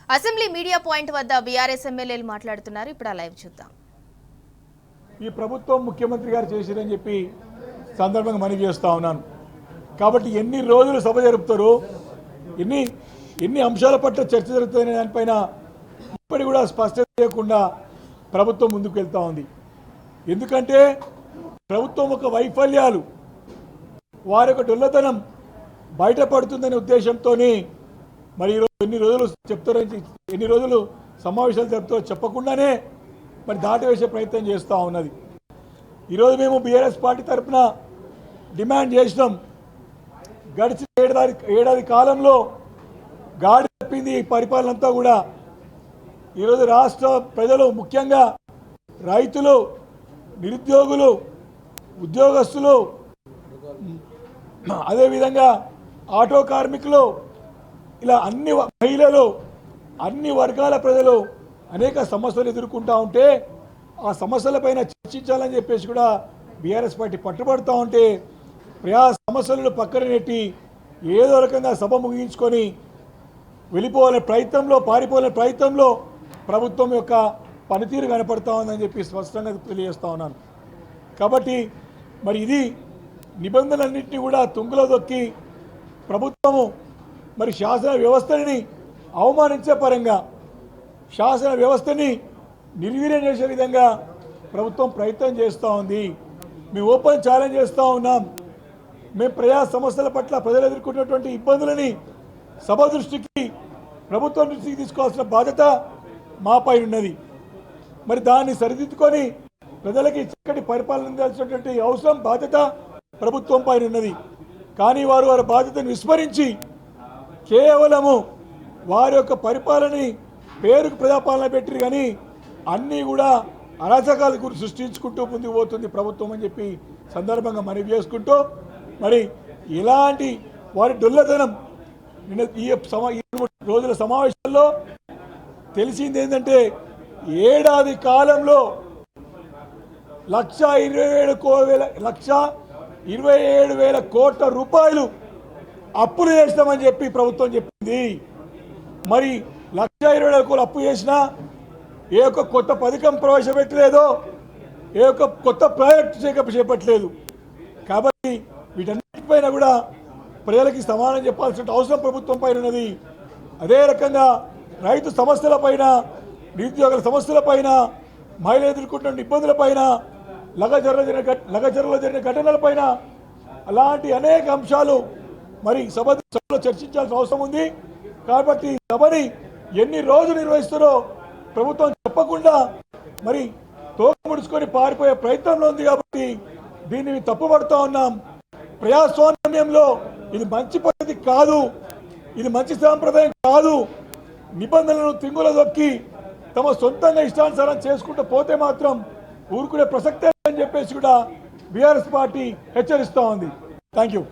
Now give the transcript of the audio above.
Assembly media point వద్ద BRS ఎమ్మెల్యేలు మాట్లాడుతున్నారు. ఇప్పుడు ఆ లైవ్ చూద్దాం. ఈ ప్రభుత్వం ముఖ్యమంత్రి గారు చేసిరని చెప్పి సందర్భంగా మనవి చేస్తా ఉన్నాను. కాబట్టి ఎన్ని రోజులు సభ జరుపుతారు, ఎన్ని అంశాల పట్ల చర్చ జరుగుతుందనే దానిపైన ఇప్పటి కూడా స్పష్టత లేకుండా ప్రభుత్వం ముందుకు వెళ్తూ ఉంది. ఎందుకంటే ప్రభుత్వం ఒక వైఫల్యాలు, వారి యొక్క డొల్లతనం బయటపడుతుందనే ఉద్దేశంతో మరి ఈరోజు ఎన్ని రోజులు చెప్తారని, ఎన్ని రోజులు సమావేశాలు జరుపుతారో చెప్పకుండానే మరి దాటివేసే ప్రయత్నం చేస్తూ ఉన్నది. ఈరోజు మేము బీఆర్ఎస్ పార్టీ తరఫున డిమాండ్ చేసినాం. గడిచిన ఏడాది కాలంలో గాడి తప్పింది ఈ పరిపాలన అంతా కూడా. ఈరోజు రాష్ట్ర ప్రజలు, ముఖ్యంగా రైతులు, నిరుద్యోగులు, ఉద్యోగస్తులు, అదేవిధంగా ఆటో కార్మికులు, ఇలా అన్ని మహిళలు, అన్ని వర్గాల ప్రజలు అనేక సమస్యలు ఎదుర్కొంటూ ఉంటే ఆ సమస్యలపైన చర్చించాలని చెప్పేసి కూడా బీఆర్ఎస్ పార్టీ పట్టుబడుతూ ఉంటే ప్రజా సమస్యలను పక్కన నెట్టి ఏదో రకంగా సభ ముగించుకొని వెళ్ళిపోవాలనే ప్రయత్నంలో, పారిపోవాలనే ప్రయత్నంలో ప్రభుత్వం యొక్క పనితీరు కనపడతా ఉందని చెప్పి స్పష్టంగా తెలియజేస్తూ ఉన్నాను. కాబట్టి మరి ఇది నిబంధనలన్నింటినీ కూడా తుంగలో దొక్కి ప్రభుత్వము మరి శాసన వ్యవస్థని అవమానించే పరంగా, శాసన వ్యవస్థని నిర్వీర్యం చేసే విధంగా ప్రభుత్వం ప్రయత్నం చేస్తూ ఉంది. మేము ఓపెన్ ఛాలెంజ్ చేస్తూ ఉన్నాం. మేము ప్రజా సమస్యల పట్ల ప్రజలు ఎదుర్కొన్నటువంటి ఇబ్బందులని సభ దృష్టికి, ప్రభుత్వం దృష్టికి తీసుకోవాల్సిన బాధ్యత మాపై ఉన్నది. మరి దాన్ని సరిదిద్దుకొని ప్రజలకి చక్కటి పరిపాలన అందించాల్సినటువంటి అవసరం, బాధ్యత ప్రభుత్వం పైన ఉన్నది. కానీ వారి బాధ్యతను విస్మరించి కేవలము వారి యొక్క పరిపాలనని పేరుకు ప్రజాపాలన పెట్టిరు, కానీ అన్నీ కూడా అరాచకాలు సృష్టించుకుంటూ ముందుకు పోతుంది ప్రభుత్వం అని చెప్పి సందర్భంగా మనవి చేసుకుంటూ, మరి ఇలాంటి వారి డొల్లతనం ఈ రోజుల సమావేశాల్లో తెలిసింది ఏంటంటే, ఏడాది కాలంలో 1,27,000 కోట్ల రూపాయలు అప్పులు చేస్తామని చెప్పి ప్రభుత్వం చెప్పింది. మరి 1,20,000 కోట్లు అప్పు చేసినా ఏ ఒక్క కొత్త పథకం ప్రవేశపెట్టలేదో, ఏ ఒక్క కొత్త ప్రాజెక్టు చేపట్టలేదు. కాబట్టి వీటన్నిటిపైన కూడా ప్రజలకి సమానం చెప్పాల్సిన అవసరం ప్రభుత్వం పైన ఉన్నది. అదే రకంగా రైతు సమస్యలపైన, నిరుద్యోగుల సమస్యలపైన, మహిళలు ఎదుర్కొంటున్న ఇబ్బందులపైన, లగచర్లలో జరిగిన ఘటనలపైన, అలాంటి అనేక అంశాలు మరి సభలో చర్చించాల్సిన అవసరం ఉంది. కాబట్టి సభని ఎన్ని రోజులు నిర్వహిస్తారో ప్రభుత్వం చెప్పకుండా మరి తోక ముడుచుకొని పారిపోయే ప్రయత్నంలో ఉంది. కాబట్టి దీన్ని తప్పుపడుతూ ఉన్నాం. ప్రజాస్వామ్యంలో ఇది మంచి పద్ధతి కాదు, ఇది మంచి సాంప్రదాయం కాదు. నిబంధనలను తింగుల దొక్కి తమ సొంతంగా ఇష్టానుసారం చేసుకుంటూ పోతే మాత్రం ఊరుకునే ప్రసక్తే అని చెప్పేసి కూడా బీఆర్ఎస్ పార్టీ హెచ్చరిస్తూ ఉంది. Thank you.